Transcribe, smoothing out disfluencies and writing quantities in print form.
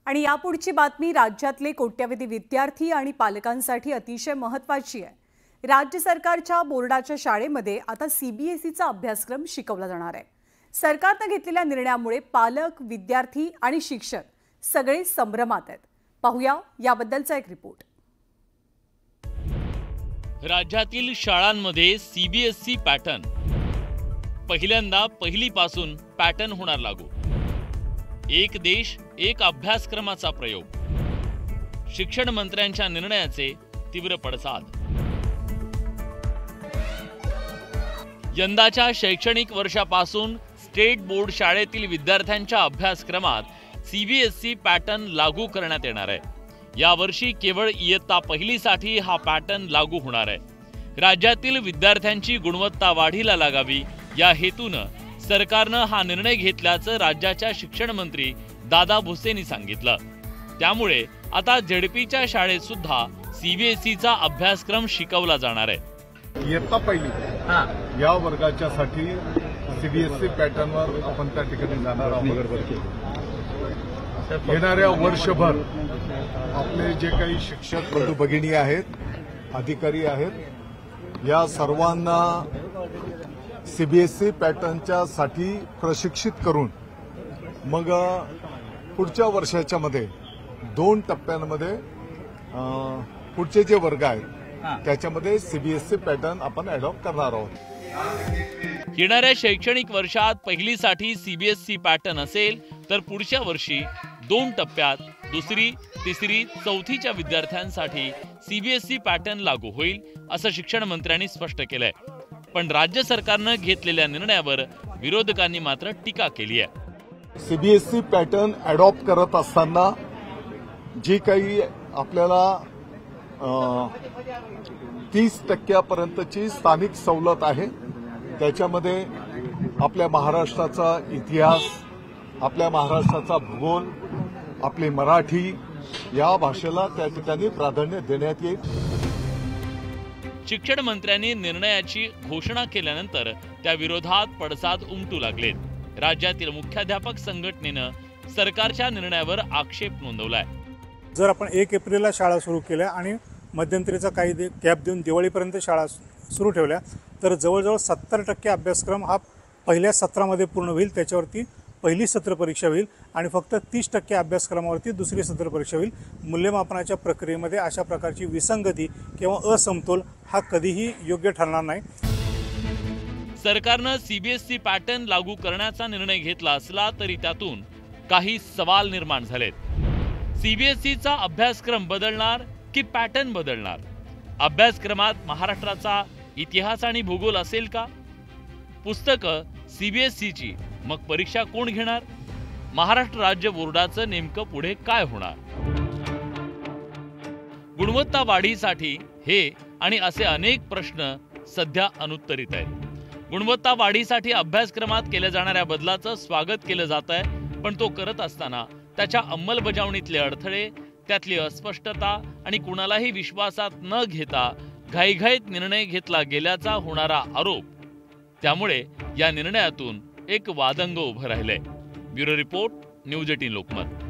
आणि यापुढची बातमी राज्यातले कोट्यवधी विद्यार्थी आणि पालकांसाठी अतिशय महत्त्वाची आहे। राज्य सरकारच्या बोर्डाच्या शाळेमध्ये आता सीबीएसईचा अभ्यासक्रम शिकवला जाणार आहे। सरकारने घेतलेल्या निर्णयामुळे पालक, विद्यार्थी आणि शिक्षक सगळे संभ्रमात आहेत। पाहूया याबद्दलचा एक रिपोर्ट। राज्यातील शाळांमध्ये सीबीएसई पॅटर्न पहिल्यांदा पहिलीपासून पॅटर्न होणार लागू। एक देश एक अभ्यासक्रमाचा प्रयोग। शिक्षण मंत्र्यांच्या निर्णयाचे तीव्र पडसाद। यंदाच्या शैक्षणिक वर्षापासून स्टेट बोर्ड शाळेतील विद्यार्थ्यांच्या अभ्यासक्रमात सीबीएसई पॅटर्न लागू करण्यात येणार आहे। यावर्षी केवळ इयत्ता पहिलीसाठी हा पॅटर्न लागू होणार आहे। राज्यातील विद्यार्थ्यांची गुणवत्ता वाढीला लागावी या हेतूने सरकारनं हा निर्णय घेतल्याचं राज्याच्या शिक्षण मंत्री दादा भुसेंनी सांगितलं। त्यामुळे आता झेडपीच्या शाळेत सुद्धा सीबीएसईचा अभ्यासक्रम शिकवला जाणार आहे। इयत्ता पहिली या वर्गाच्यासाठी सीबीएसई पॅटर्नवर आपण त्या ठिकाणी जाणार आहोत। येणाऱ्या वर्षभर आपले जे काही शिक्षक बंधू भगिनी आहेत, अधिकारी आहेत, या सर्वांना सीबीएसई पॅटर्नच्या साठी प्रशिक्षित करून मग पुढच्या वर्षाच्या मध्ये 2 टप्प्यांमध्ये पुढचे जे वर्ग आहेत त्याच्यामध्ये सीबीएसई पॅटर्न आपण अडॉप्ट करणार आहोत। येणाऱ्या शैक्षणिक वर्षात पहिलीसाठी सीबीएसई पॅटर्न असेल तर पुढच्या वर्षी 2 टप्प्यात दुसरी, तिसरी, चौथीच्या विद्यार्थ्यांसाठी सीबीएसई पॅटर्न लागू होईल असं शिक्षण मंत्र्यांनी स्पष्ट केलंय। पण राज्य सरकारनं घेतलेल्या निर्णयावर विरोधकांनी मात्र टीका केली आहे। सीबीएसई पॅटर्न अडॉप्ट करत असताना जी काही आपल्याला 30% स्थानिक सवलत आहे, त्याच्यामध्ये आपल्या महाराष्ट्राचा इतिहास, आपल्या महाराष्ट्राचा भूगोल, आपली मराठी या भाषेला त्या ठिकाणी प्राधान्य देण्यात येईल। शिक्षण मंत्र्यांनी निर्णयाची घोषणा केल्यानंतर त्या विरोधात पडसाद उमटू लागलेत। राज्यातील मुख्याध्यापक संघटनेनं सरकारच्या निर्णयावर आक्षेप नोंदवलाय। जर आपण 1 एप्रिलला शाळा सुरू केल्या आणि मध्यंतरीचा काही गॅप देऊन दिवाळीपर्यंत शाळा सुरू ठेवल्या तर जवळजवळ 70% अभ्यासक्रम हा पहिल्या सत्रामध्ये पूर्ण होईल। त्याच्यावरती पहिली सत्र परीक्षा होईल आणि फक्त 30% अभ्यासक्रमावरती दुसरी सत्र परीक्षा होईल। मूल्यमापनाच्या प्रक्रियेमध्ये अशा प्रकारची विसंगती किंवा असमतोल हा कधीही योग्य ठरणार नाही। सरकारनं सीबीएसई पॅटर्न लागू करण्याचा निर्णय घेतला असला तरी त्यातून काही सवाल निर्माण झालेत। सीबीएसईचा अभ्यासक्रम बदलणार की पॅटर्न बदलणार? अभ्यासक्रमात महाराष्ट्राचा इतिहास आणि भूगोल असेल का? पुस्तकं सीबीएसईची, मग परीक्षा कोण घेणार? महाराष्ट्र राज्य बोर्डाचं नेमकं पुढे काय होणार? गुणवत्ता वाढीसाठी हे आणि असे अनेक प्रश्न सध्या अनुत्तरित आहेत। गुणवत्ता वाढीसाठी अभ्यासक्रमात केल्या जाणाऱ्या बदलाचं स्वागत केलं जात आहे, पण तो करत असताना त्याच्या अंमलबजावणीतले अडथळे, त्यातली अस्पष्टता आणि कुणालाही विश्वासात न घेता घाईघाईत निर्णय घेतला गेल्याचा होणारा आरोप, त्यामुळे या निर्णयातून एक वादंग उभं राहिलंय। Bureau report, news 18 Lokmat.